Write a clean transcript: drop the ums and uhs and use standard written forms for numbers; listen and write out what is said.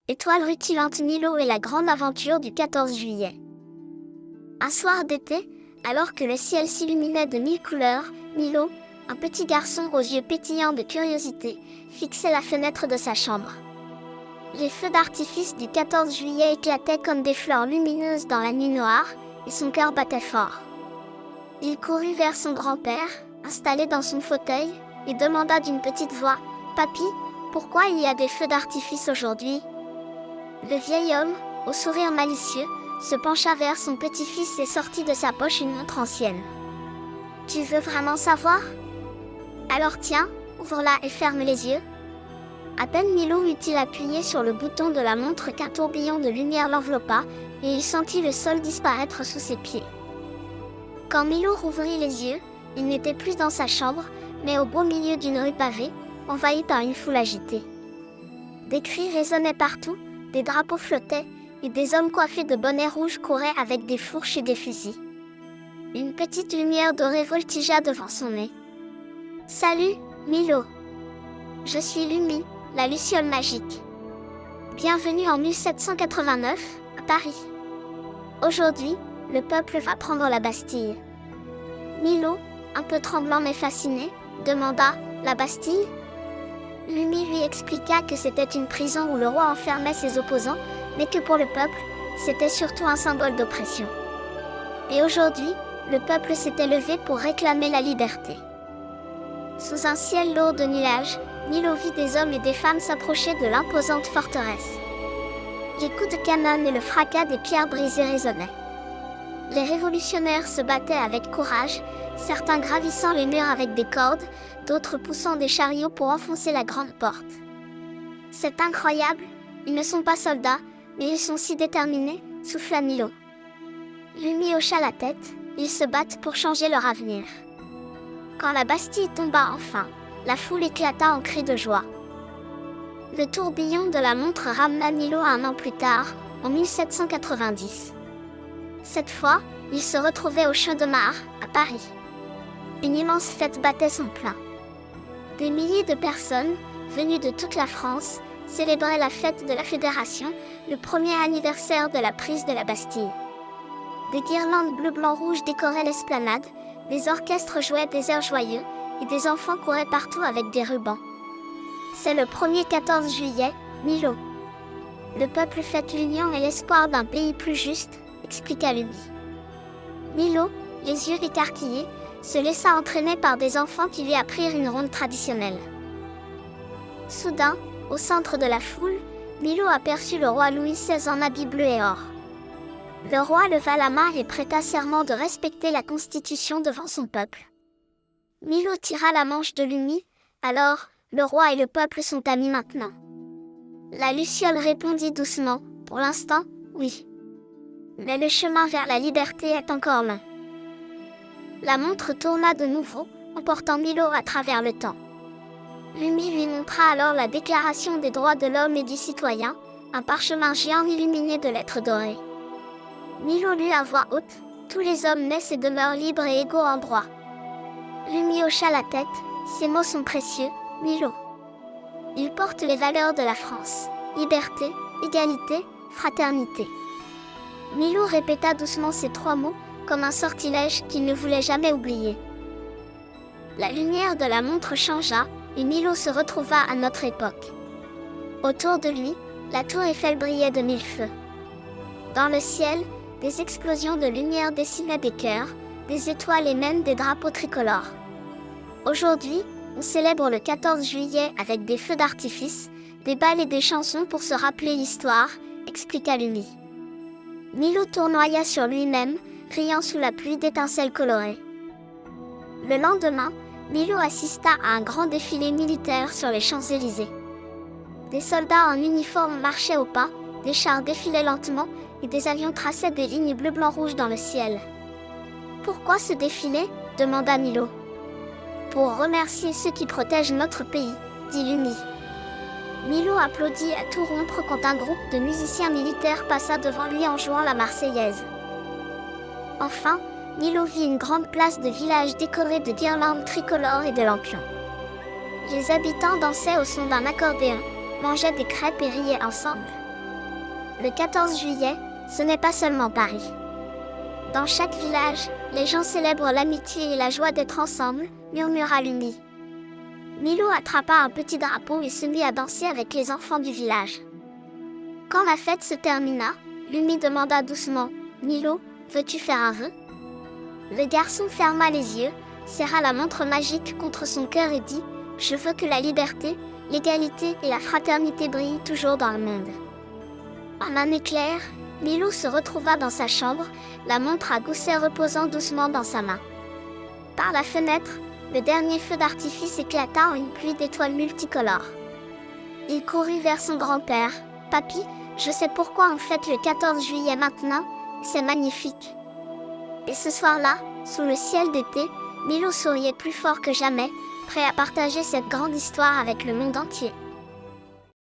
Étoile rutilante Milo et la grande aventure du 14 juillet. Un soir d'été, alors que le ciel s'illuminait de 1000 couleurs, Milo, un petit garçon aux yeux pétillants de curiosité, fixait la fenêtre de sa chambre. Les feux d'artifice du 14 juillet éclataient comme des fleurs lumineuses dans la nuit noire, et son cœur battait fort. Il courut vers son grand-père, installé dans son fauteuil, et demanda d'une petite voix « Papy, pourquoi il y a des feux d'artifice aujourd'hui ?» Le vieil homme, au sourire malicieux, se pencha vers son petit-fils et sortit de sa poche une montre ancienne. « Tu veux vraiment savoir ? Alors tiens, ouvre-la et ferme les yeux. » À peine Milo eut-il appuyé sur le bouton de la montre qu'un tourbillon de lumière l'enveloppa, et il sentit le sol disparaître sous ses pieds. Quand Milo rouvrit les yeux, il n'était plus dans sa chambre, mais au beau milieu d'une rue pavée, envahie par une foule agitée. Des cris résonnaient partout, des drapeaux flottaient, et des hommes coiffés de bonnets rouges couraient avec des fourches et des fusils. Une petite lumière dorée voltigea devant son nez. « Salut, Milo. Je suis Lumi, la luciole magique. Bienvenue en 1789, à Paris. Aujourd'hui, le peuple va prendre la Bastille. » Milo, un peu tremblant mais fasciné, demanda « La Bastille ?» Lumi lui expliqua que c'était une prison où le roi enfermait ses opposants, mais que pour le peuple, c'était surtout un symbole d'oppression. Et aujourd'hui, le peuple s'était levé pour réclamer la liberté. Sous un ciel lourd de nuages, Milo vit des hommes et des femmes s'approcher de l'imposante forteresse. Les coups de canon et le fracas des pierres brisées résonnaient. Les révolutionnaires se battaient avec courage, certains gravissant les murs avec des cordes, d'autres poussant des chariots pour enfoncer la grande porte. « C'est incroyable, ils ne sont pas soldats, mais ils sont si déterminés, » souffla Milo. Lumi hocha la tête, ils se battent pour changer leur avenir. Quand la Bastille tomba enfin, la foule éclata en cris de joie. Le tourbillon de la montre ramena Milo un an plus tard, en 1790. Cette fois, il se retrouvait au Champ de Mars, à Paris. Une immense fête battait son plein. Des milliers de personnes, venues de toute la France, célébraient la fête de la Fédération, le premier anniversaire de la prise de la Bastille. Des guirlandes bleu-blanc-rouge décoraient l'esplanade, des orchestres jouaient des airs joyeux, et des enfants couraient partout avec des rubans. C'est le premier 14 juillet, Milo. Le peuple fête l'union et l'espoir d'un pays plus juste, expliqua Lumi. Milo, les yeux écarquillés, se laissa entraîner par des enfants qui lui apprirent une ronde traditionnelle. Soudain, au centre de la foule, Milo aperçut le roi Louis XVI en habit bleu et or. Le roi leva la main et prêta serment de respecter la Constitution devant son peuple. Milo tira la manche de Lumi, alors, le roi et le peuple sont amis maintenant. La luciole répondit doucement, pour l'instant, oui. Mais le chemin vers la liberté est encore loin. La montre tourna de nouveau, emportant Milo à travers le temps. Lumi lui montra alors la Déclaration des droits de l'homme et du citoyen, un parchemin géant illuminé de lettres dorées. Milo lut à voix haute, « Tous les hommes naissent et demeurent libres et égaux en droit. » Lumi hocha la tête, « Ces mots sont précieux, Milo. Ils portent les valeurs de la France, liberté, égalité, fraternité. » Milo répéta doucement ces trois mots, comme un sortilège qu'il ne voulait jamais oublier. La lumière de la montre changea, et Milo se retrouva à notre époque. Autour de lui, la tour Eiffel brillait de mille feux. Dans le ciel, des explosions de lumière dessinaient des cœurs, des étoiles et même des drapeaux tricolores. Aujourd'hui, on célèbre le 14 juillet avec des feux d'artifice, des bals et des chansons pour se rappeler l'histoire, expliqua Lumi. Milo tournoya sur lui-même, riant sous la pluie d'étincelles colorées. Le lendemain, Milo assista à un grand défilé militaire sur les Champs-Élysées. Des soldats en uniforme marchaient au pas, des chars défilaient lentement, et des avions traçaient des lignes bleu-blanc-rouge dans le ciel. « Pourquoi ce défilé ?» demanda Milo. « Pour remercier ceux qui protègent notre pays, » dit Lumi. Milo applaudit à tout rompre quand un groupe de musiciens militaires passa devant lui en jouant la Marseillaise. Enfin, Milo vit une grande place de village décorée de guirlandes tricolores et de lampions. Les habitants dansaient au son d'un accordéon, mangeaient des crêpes et riaient ensemble. Le 14 juillet, ce n'est pas seulement Paris. Dans chaque village, les gens célèbrent l'amitié et la joie d'être ensemble, murmura Lumi. Milo attrapa un petit drapeau et se mit à danser avec les enfants du village. Quand la fête se termina, Lumi demanda doucement, « Milo, veux-tu faire un vœu ?» Le garçon ferma les yeux, serra la montre magique contre son cœur et dit, « Je veux que la liberté, l'égalité et la fraternité brillent toujours dans le monde. » En un éclair, Milo se retrouva dans sa chambre, la montre à gousset reposant doucement dans sa main. Par la fenêtre, le dernier feu d'artifice éclata en une pluie d'étoiles multicolores. Il courut vers son grand-père. « Papy, je sais pourquoi on fête le 14 juillet maintenant, c'est magnifique. » Et ce soir-là, sous le ciel d'été, Milo souriait plus fort que jamais, prêt à partager cette grande histoire avec le monde entier.